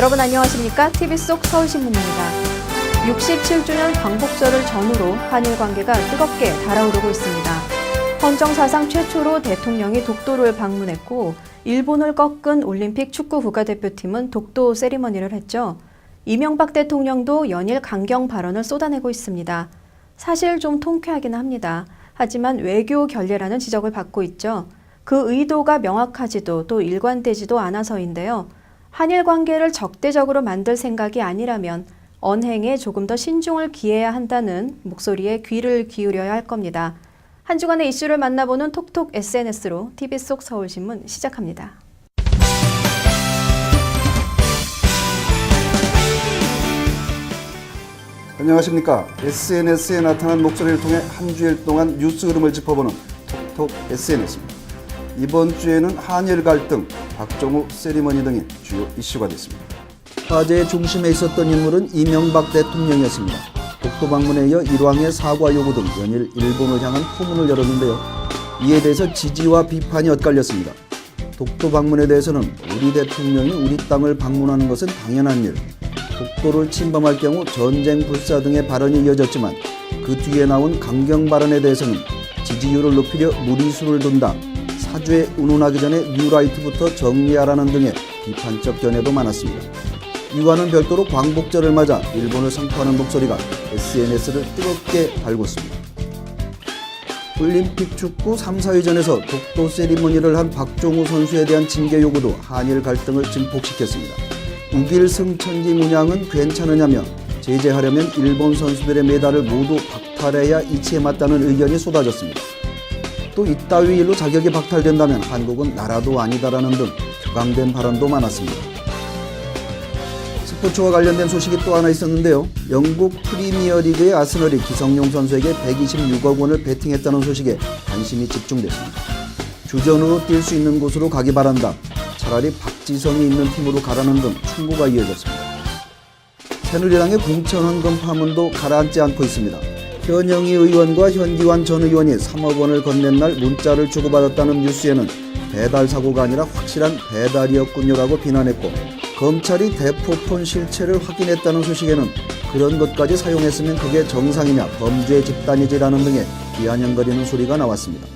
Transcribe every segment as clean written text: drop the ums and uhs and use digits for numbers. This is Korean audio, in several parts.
여러분 안녕하십니까? TV 속 서울신문입니다. 67주년 광복절을 전후로 한일 관계가 뜨겁게 달아오르고 있습니다. 헌정 사상 최초로 대통령이 독도를 방문했고 일본을 꺾은 올림픽 축구 국가대표팀은 독도 세리머니를 했죠. 이명박 대통령도 연일 강경 발언을 쏟아내고 있습니다. 사실 좀 통쾌하긴 합니다. 하지만 외교 결례라는 지적을 받고 있죠. 그 의도가 명확하지도 또 일관되지도 않아서인데요. 한일 관계를 적대적으로 만들 생각이 아니라면 언행에 조금 더 신중을 기해야 한다는 목소리에 귀를 기울여야 할 겁니다. 한 주간의 이슈를 만나보는 톡톡 SNS로 TV 속 서울신문 시작합니다. 안녕하십니까. SNS에 나타난 목소리를 통해 한 주일 동안 뉴스 흐름을 짚어보는 톡톡 SNS입니다. 이번 주에는 한일 갈등, 박정우 세리머니 등이 주요 이슈가 됐습니다. 화제의 중심에 있었던 인물은 이명박 대통령이었습니다. 독도 방문에 이어 일왕의 사과 요구 등 연일 일본을 향한 포문을 열었는데요. 이에 대해서 지지와 비판이 엇갈렸습니다. 독도 방문에 대해서는 우리 대통령이 우리 땅을 방문하는 것은 당연한 일, 독도를 침범할 경우 전쟁 불사 등의 발언이 이어졌지만 그 뒤에 나온 강경 발언에 대해서는 지지율을 높이려 무리수를 둔다, 사주에 운운하기 전에 뉴라이트부터 정리하라는 등의 비판적 견해도 많았습니다. 이와는 별도로 광복절을 맞아 일본을 성토하는 목소리가 SNS를 뜨겁게 달궜습니다. 올림픽 축구 3, 4위전에서 독도 세리머니를 한 박종우 선수에 대한 징계 요구도 한일 갈등을 증폭시켰습니다. 우길 승천지 문양은 괜찮으냐며 제재하려면 일본 선수들의 메달을 모두 박탈해야 이치에 맞다는 의견이 쏟아졌습니다. 또 이따위 일로 자격이 박탈된다면 한국은 나라도 아니다라는 등 격앙된 발언도 많았습니다. 스포츠와 관련된 소식이 또 하나 있었는데요. 영국 프리미어리그의 아스널이 기성용 선수에게 126억 원을 베팅했다는 소식에 관심이 집중됐습니다. 주전으로 뛸 수 있는 곳으로 가기 바란다, 차라리 박지성이 있는 팀으로 가라는 등 충고가 이어졌습니다. 새누리당의 공천헌금 파문도 가라앉지 않고 있습니다. 현영희 의원과 현기환 전 의원이 3억 원을 건넨 날 문자를 주고받았다는 뉴스에는 배달 사고가 아니라 확실한 배달이었군요라고 비난했고, 검찰이 대포폰 실체를 확인했다는 소식에는 그런 것까지 사용했으면 그게 정상이냐, 범죄 집단이지라는 등의 비아냥거리는 소리가 나왔습니다.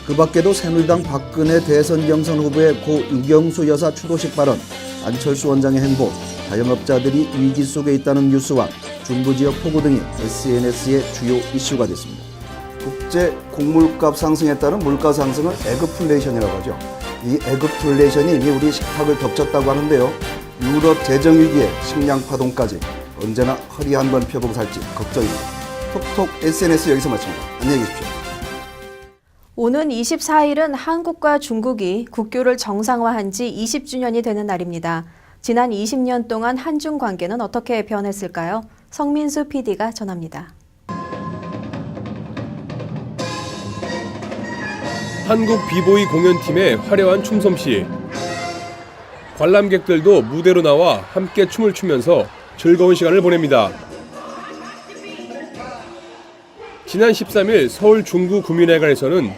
그 밖에도 새누리당 박근혜 대선 경선 후보의 고 유경수 여사 추도식 발언, 안철수 원장의 행보, 자영업자들이 위기 속에 있다는 뉴스와 중부지역 폭우 등이 SNS의 주요 이슈가 됐습니다. 국제 곡물값 상승에 따른 물가 상승을 에그플레이션이라고 하죠. 이 에그플레이션이 이미 우리 식탁을 덮쳤다고 하는데요. 유럽 재정위기에 식량 파동까지 언제나 허리 한번 펴보고 살지 걱정입니다. 톡톡 SNS 여기서 마칩니다. 안녕히 계십시오. 오는 24일은 한국과 중국이 국교를 정상화한 지 20주년이 되는 날입니다. 지난 20년 동안 한중 관계는 어떻게 변했을까요? 성민수 PD가 전합니다. 한국 비보이 공연팀의 화려한 춤솜씨. 관람객들도 무대로 나와 함께 춤을 추면서 즐거운 시간을 보냅니다. 지난 13일 서울 중구구민회관에서는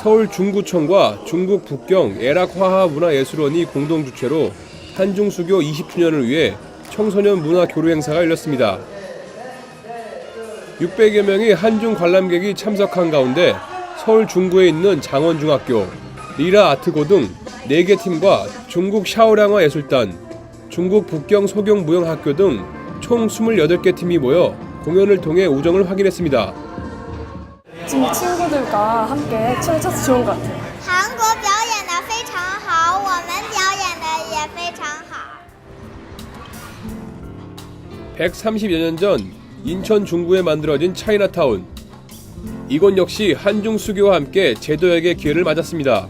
서울 중구청과 중국 북경 애락화하문화예술원이 공동 주최로 한중수교 20주년을 위해 청소년 문화 교류 행사가 열렸습니다. 600여 명의 한중 관람객이 참석한 가운데 서울 중구에 있는 장원중학교, 리라 아트고 등 4개 팀과 중국 샤오량화 예술단, 중국 북경 소경무용학교 등 총 28개 팀이 모여 공연을 통해 우정을 확인했습니다. 지금 친구들과 함께 춤을 춰서 좋은 것 같아요. 한국 表演得非常好，我们表演得也非常好。 130여 년 전 인천 중구에 만들어진 차이나타운. 이곳 역시 한중 수교와 함께 재도약의 기회를 맞았습니다.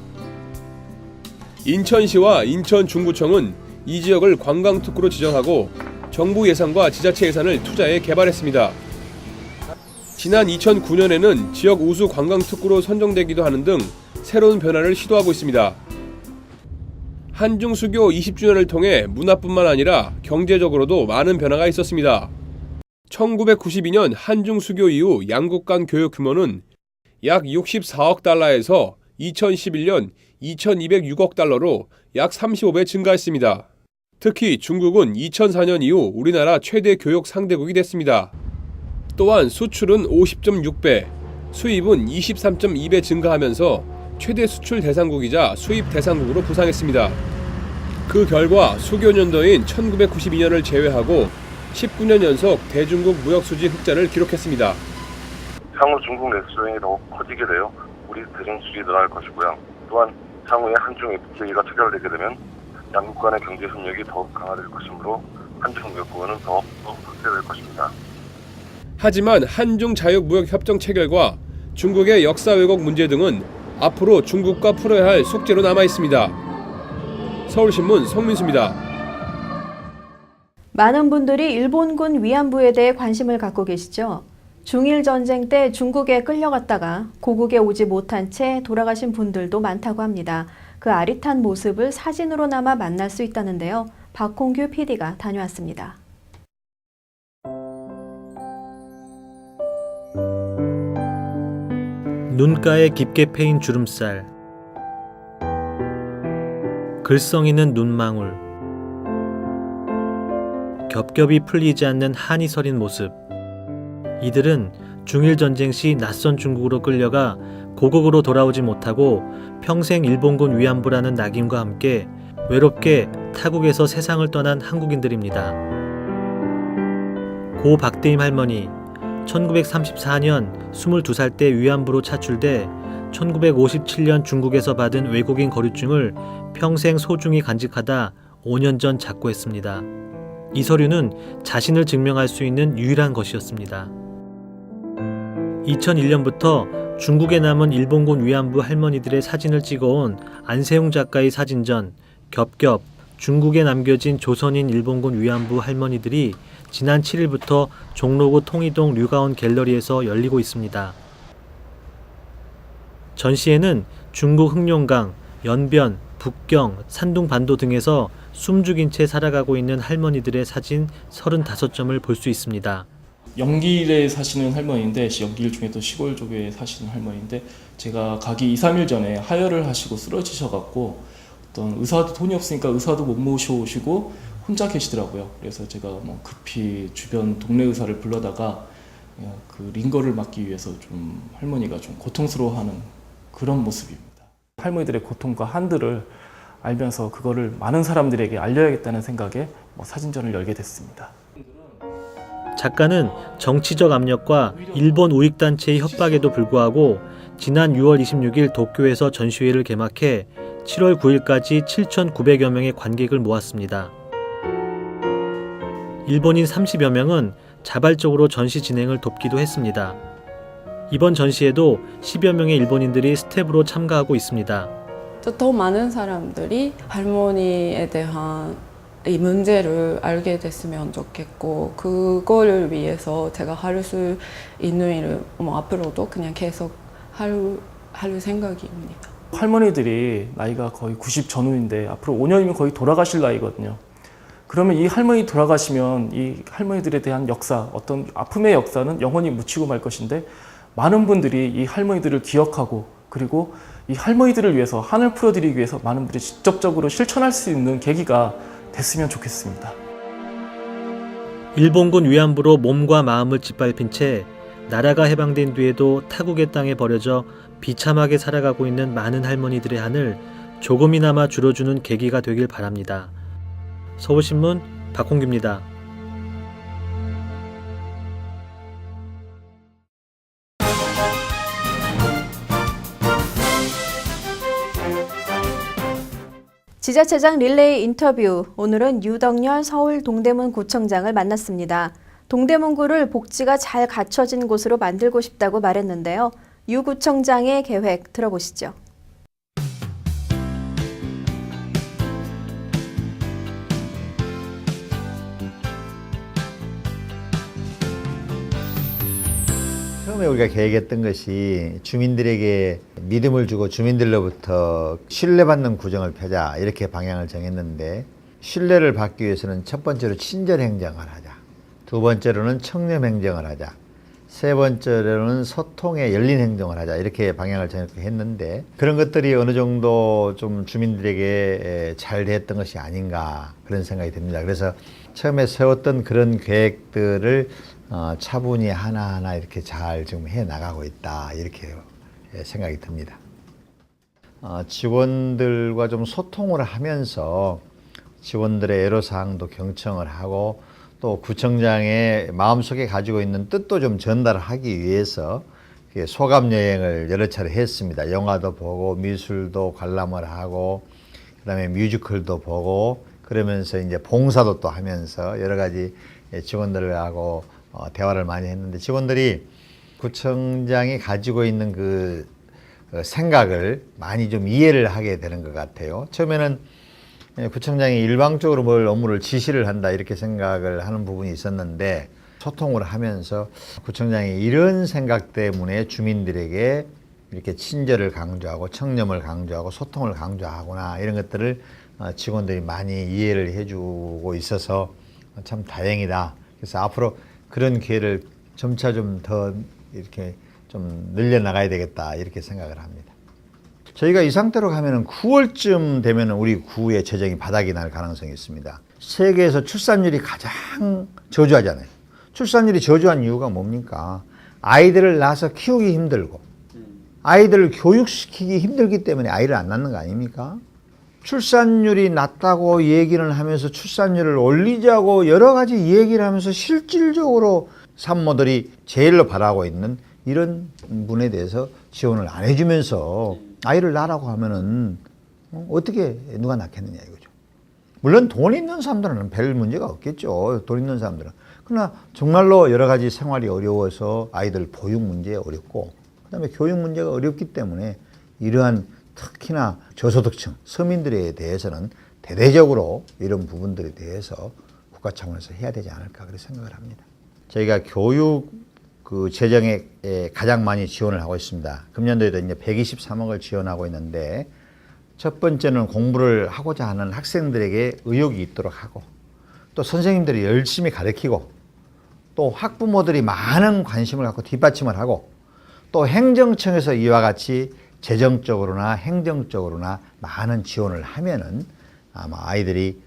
인천시와 인천중구청은 이 지역을 관광특구로 지정하고 정부 예산과 지자체 예산을 투자해 개발했습니다. 지난 2009년에는 지역 우수 관광특구로 선정되기도 하는 등 새로운 변화를 시도하고 있습니다. 한중 수교 20주년을 통해 문화뿐만 아니라 경제적으로도 많은 변화가 있었습니다. 1992년 한중 수교 이후 양국 간 교역 규모는 약 64억 달러에서 2011년 2206억 달러로 약 35배 증가했습니다. 특히 중국은 2004년 이후 우리나라 최대 교역 상대국이 됐습니다. 또한 수출은 50.6배, 수입은 23.2배 증가하면서 최대 수출 대상국이자 수입 대상국으로 부상했습니다. 그 결과 수교 년도인 1992년을 제외하고 19년 연속 대중국 무역수지 흑자를 기록했습니다. 향후 중국 내수정이 더욱 커지게 되어 우리 대중 수출이 늘어날 것이고요. 또한 향후에 한중 FTA가 체결되게 되면 양국 간의 경제 협력이 더욱 강화될 것이므로 한중 무역구간은 더욱 확대될 것입니다. 하지만 한중 자유무역협정 체결과 중국의 역사 왜곡 문제 등은 앞으로 중국과 풀어야 할 숙제로 남아 있습니다. 서울신문 송민수입니다. 많은 분들이 일본군 위안부에 대해 관심을 갖고 계시죠? 중일 전쟁 때 중국에 끌려갔다가 고국에 오지 못한 채 돌아가신 분들도 많다고 합니다. 그 아릿한 모습을 사진으로나마 만날 수 있다는데요. 박홍규 PD가 다녀왔습니다. 눈가에 깊게 패인 주름살, 글썽이는 눈망울, 겹겹이 풀리지 않는 한이 서린 모습. 이들은 중일전쟁 시 낯선 중국으로 끌려가 고국으로 돌아오지 못하고 평생 일본군 위안부라는 낙인과 함께 외롭게 타국에서 세상을 떠난 한국인들입니다. 고 박대임 할머니, 1934년 22살 때 위안부로 차출돼 1957년 중국에서 받은 외국인 거류증을 평생 소중히 간직하다 5년 전 작고했습니다. 이 서류는 자신을 증명할 수 있는 유일한 것이었습니다. 2001년부터 중국에 남은 일본군 위안부 할머니들의 사진을 찍어온 안세용 작가의 사진전 겹겹 중국에 남겨진 조선인 일본군 위안부 할머니들이 지난 7일부터 종로구 통이동 류가온 갤러리에서 열리고 있습니다. 전시회는 중국 흑룡강, 연변, 북경, 산둥반도 등에서 숨죽인 채 살아가고 있는 할머니들의 사진 35점을 볼 수 있습니다. 영길에 사시는 할머니인데 영길 중에도 시골 쪽에 사시는 할머니인데 제가 가기 2, 3일 전에 하혈을 하시고 쓰러지셔갖고 어떤 의사도 돈이 없으니까 의사도 못 모셔오시고 혼자 계시더라고요. 그래서 제가 급히 주변 동네 의사를 불러다가 그 링거를 막기 위해서 좀 할머니가 좀 고통스러워하는 그런 모습입니다. 할머니들의 고통과 한들을 알면서 그거를 많은 사람들에게 알려야겠다는 생각에 사진전을 열게 됐습니다. 작가는 정치적 압력과 일본 우익단체의 협박에도 불구하고 지난 6월 26일 도쿄에서 전시회를 개막해 7월 9일까지 7,900여 명의 관객을 모았습니다. 일본인 30여 명은 자발적으로 전시 진행을 돕기도 했습니다. 이번 전시에도 10여 명의 일본인들이 스텝으로 참가하고 있습니다. 더 많은 사람들이 할머니에 대한 이 문제를 알게 됐으면 좋겠고 그거를 위해서 제가 할 수 있는 일을 앞으로도 그냥 계속 할 생각입니다. 할머니들이 나이가 거의 90 전후인데 앞으로 5년이면 거의 돌아가실 나이거든요. 그러면 이 할머니 돌아가시면 이 할머니들에 대한 역사, 어떤 아픔의 역사는 영원히 묻히고 말 것인데 많은 분들이 이 할머니들을 기억하고 그리고 이 할머니들을 위해서 한을 풀어드리기 위해서 많은 분들이 직접적으로 실천할 수 있는 계기가 됐으면 좋겠습니다. 일본군 위안부로 몸과 마음을 짓밟힌 채 나라가 해방된 뒤에도 타국의 땅에 버려져 비참하게 살아가고 있는 많은 할머니들의 한을 조금이나마 줄여주는 계기가 되길 바랍니다. 서울신문 박홍규입니다. 지자체장 릴레이 인터뷰. 오늘은 유덕열 서울 동대문 구청장을 만났습니다. 동대문구를 복지가 잘 갖춰진 곳으로 만들고 싶다고 말했는데요. 유 구청장의 계획 들어보시죠. 처음에 우리가 계획했던 것이 주민들에게 믿음을 주고 주민들로부터 신뢰받는 구정을 펴자 이렇게 방향을 정했는데 신뢰를 받기 위해서는 첫 번째로 친절 행정을 하자. 두 번째로는 청렴 행정을 하자. 세 번째로는 소통에 열린 행정을 하자 이렇게 방향을 정했는데 그런 것들이 어느 정도 좀 주민들에게 잘 됐던 것이 아닌가 그런 생각이 듭니다. 그래서 처음에 세웠던 그런 계획들을 차분히 하나하나 이렇게 잘 지금 해 나가고 있다 이렇게 생각이 듭니다. 직원들과 좀 소통을 하면서 직원들의 애로사항도 경청을 하고 또 구청장의 마음속에 가지고 있는 뜻도 좀 전달하기 위해서 소감 여행을 여러 차례 했습니다. 영화도 보고 미술도 관람을 하고 그다음에 뮤지컬도 보고 그러면서 이제 봉사도 또 하면서 여러 가지 직원들하고 대화를 많이 했는데 직원들이 구청장이 가지고 있는 그 생각을 많이 좀 이해를 하게 되는 것 같아요. 처음에는 구청장이 일방적으로 뭘 업무를 지시를 한다 이렇게 생각을 하는 부분이 있었는데 소통을 하면서 구청장이 이런 생각 때문에 주민들에게 이렇게 친절을 강조하고 청렴을 강조하고 소통을 강조하구나 이런 것들을 직원들이 많이 이해를 해주고 있어서 참 다행이다. 그래서 앞으로 그런 기회를 점차 좀 더 이렇게 좀 늘려나가야 되겠다 이렇게 생각을 합니다. 저희가 이 상태로 가면은 9월쯤 되면은 우리 구의 재정이 바닥이 날 가능성이 있습니다. 세계에서 출산율이 가장 저조하잖아요. 출산율이 저조한 이유가 뭡니까? 아이들을 낳아서 키우기 힘들고 아이들을 교육시키기 힘들기 때문에 아이를 안 낳는 거 아닙니까? 출산율이 낮다고 얘기는 하면서 출산율을 올리자고 여러 가지 얘기를 하면서 실질적으로 산모들이 제일로 바라고 있는 이런 분에 대해서 지원을 안 해주면서 아이를 낳으라고 하면은 어떻게 누가 낳겠느냐 이거죠. 물론 돈 있는 사람들은 별 문제가 없겠죠. 돈 있는 사람들은. 그러나 정말로 여러 가지 생활이 어려워서 아이들 보육 문제 어렵고 그다음에 교육 문제가 어렵기 때문에 이러한 특히나 저소득층 서민들에 대해서는 대대적으로 이런 부분들에 대해서 국가 차원에서 해야 되지 않을까 그렇게 생각을 합니다. 저희가 교육 그 재정에 가장 많이 지원을 하고 있습니다. 금년도에도 이제 123억을 지원하고 있는데 첫 번째는 공부를 하고자 하는 학생들에게 의욕이 있도록 하고 또 선생님들이 열심히 가르치고 또 학부모들이 많은 관심을 갖고 뒷받침을 하고 또 행정청에서 이와 같이 재정적으로나 행정적으로나 많은 지원을 하면은 아마 아이들이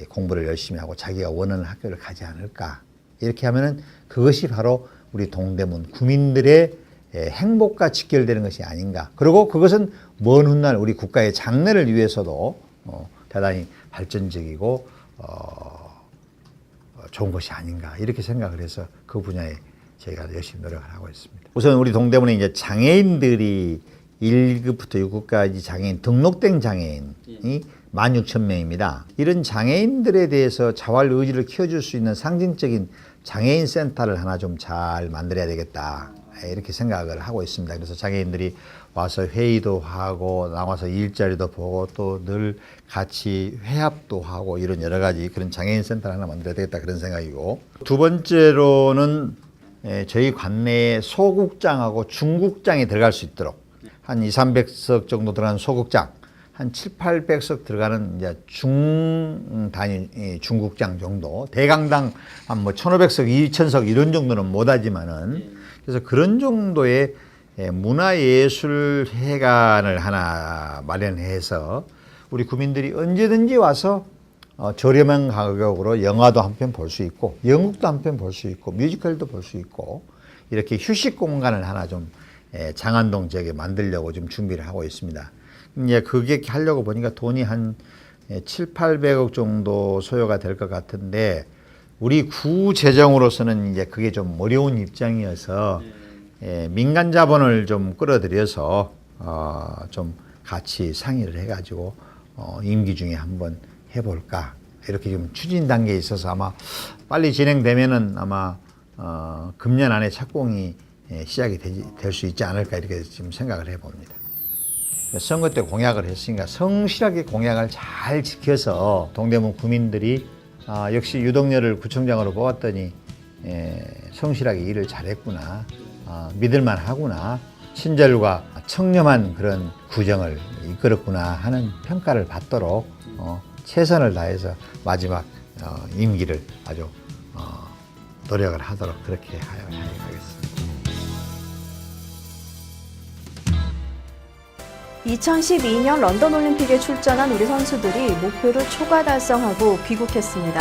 공부를 열심히 하고 자기가 원하는 학교를 가지 않을까. 이렇게 하면은 그것이 바로 우리 동대문 구민들의 행복과 직결되는 것이 아닌가. 그리고 그것은 먼 훗날 우리 국가의 장래를 위해서도 대단히 발전적이고 좋은 것이 아닌가. 이렇게 생각을 해서 그 분야에 저희가 열심히 노력을 하고 있습니다. 우선 우리 동대문에 이제 장애인들이 1급부터 6급까지 장애인 등록된 장애인이 16,000명입니다. 이런 장애인들에 대해서 자활 의지를 키워줄 수 있는 상징적인 장애인 센터를 하나 좀 잘 만들어야 되겠다 이렇게 생각을 하고 있습니다. 그래서 장애인들이 와서 회의도 하고 나와서 일자리도 보고 또 늘 같이 회합도 하고 이런 여러 가지 그런 장애인 센터를 하나 만들어야 되겠다 그런 생각이고 두 번째로는 저희 관내에 소극장하고 중극장이 들어갈 수 있도록 한 200~300석 정도 들어가는 소극장 한 700~800석 들어가는 이제 중단위 중극장 정도 대강당 한 뭐 1,500석, 2,000석 이런 정도는 못하지만은 그래서 그런 정도의 문화예술회관을 하나 마련해서 우리 구민들이 언제든지 와서 저렴한 가격으로 영화도 한 편 볼 수 있고 연극도 한 편 볼 수 있고 뮤지컬도 볼 수 있고 이렇게 휴식 공간을 하나 좀 장안동 지역에 만들려고 좀 준비를 하고 있습니다. 이제 그게 하려고 보니까 돈이 한 700~800억 정도 소요가 될 것 같은데 우리 구 재정으로서는 이제 그게 좀 어려운 입장이어서 민간 자본을 좀 끌어들여서 좀 같이 상의를 해가지고 임기 중에 한번 해볼까 이렇게 좀 추진 단계에 있어서 아마 빨리 진행되면은 아마 금년 안에 착공이 시작이 될 수 있지 않을까 이렇게 지금 생각을 해봅니다. 선거 때 공약을 했으니까 성실하게 공약을 잘 지켜서 동대문 구민들이 역시 유동열을 구청장으로 뽑았더니 성실하게 일을 잘했구나, 믿을만 하구나, 친절과 청렴한 그런 구정을 이끌었구나 하는 평가를 받도록 최선을 다해서 마지막 임기를 아주 노력을 하도록 그렇게 하겠습니다. 2012년 런던 올림픽에 출전한 우리 선수들이 목표를 초과 달성하고 귀국했습니다.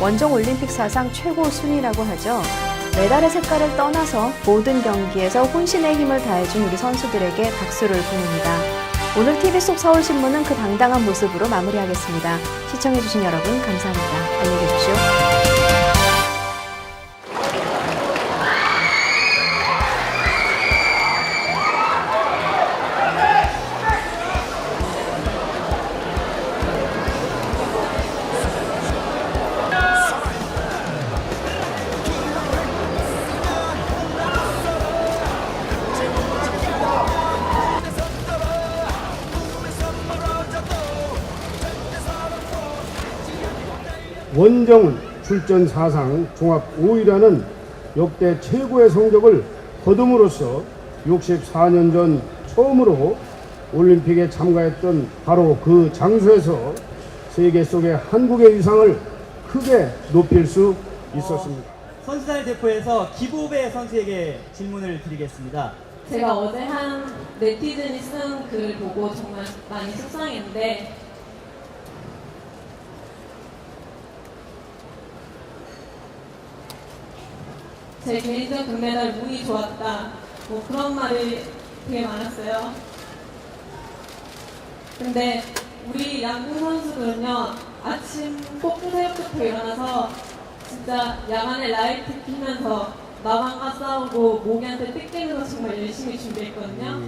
원정 올림픽 사상 최고 순위라고 하죠. 메달의 색깔을 떠나서 모든 경기에서 혼신의 힘을 다해준 우리 선수들에게 박수를 보냅니다. 오늘 TV 속 서울신문은 그 당당한 모습으로 마무리하겠습니다. 시청해주신 여러분 감사합니다. 안녕히 계십시오. 원정 출전 사상 종합 5위라는 역대 최고의 성적을 거둠으로써 64년 전 처음으로 올림픽에 참가했던 바로 그 장소에서 세계 속의 한국의 위상을 크게 높일 수 있었습니다. 선수단을 대표해서 기부배 선수에게 질문을 드리겠습니다. 제가 어제 한 네티즌이 쓴 글을 보고 정말 많이 속상했는데 제 개인전 금메달 운이 좋았다 뭐 그런 말이 되게 많았어요. 근데 우리 양궁 선수들은요 아침 꼭두 새벽부터 일어나서 진짜 야간에 라이트 피면서 마방과 싸우고 모기한테 뜯기면서 정말 열심히 준비했거든요.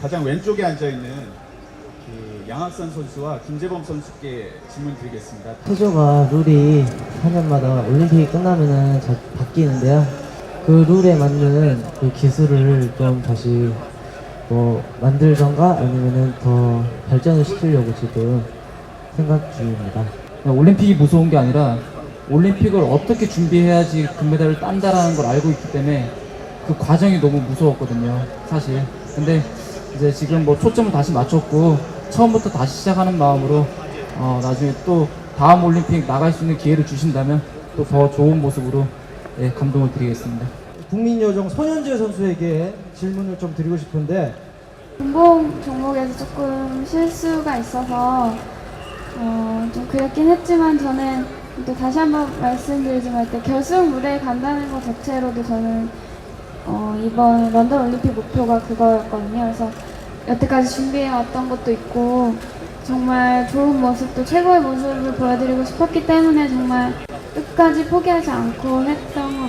가장 왼쪽에 앉아있는 양학선 선수와 김재범 선수께 질문 드리겠습니다. 체조가 룰이 4년마다 올림픽이 끝나면은 바뀌는데요. 그 룰에 맞는 그 기술을 좀 다시 만들던가 아니면은 더 발전을 시키려고 지금 생각 중입니다. 올림픽이 무서운 게 아니라 올림픽을 어떻게 준비해야지 금메달을 딴다라는 걸 알고 있기 때문에 그 과정이 너무 무서웠거든요, 사실. 근데 이제 지금 초점을 다시 맞췄고 처음부터 다시 시작하는 마음으로 나중에 또 다음 올림픽 나갈 수 있는 기회를 주신다면 또 더 좋은 모습으로 감동을 드리겠습니다. 국민요정 손현재 선수에게 질문을 좀 드리고 싶은데 운동 종목에서 조금 실수가 있어서 좀 그랬긴 했지만 저는 또 다시 한번 말씀드리지만 결승 무대에 간다는 것 자체로도 저는 이번 런던 올림픽 목표가 그거였거든요. 그래서 여태까지 준비해왔던 것도 있고 정말 좋은 모습도 최고의 모습을 보여드리고 싶었기 때문에 정말 끝까지 포기하지 않고 했던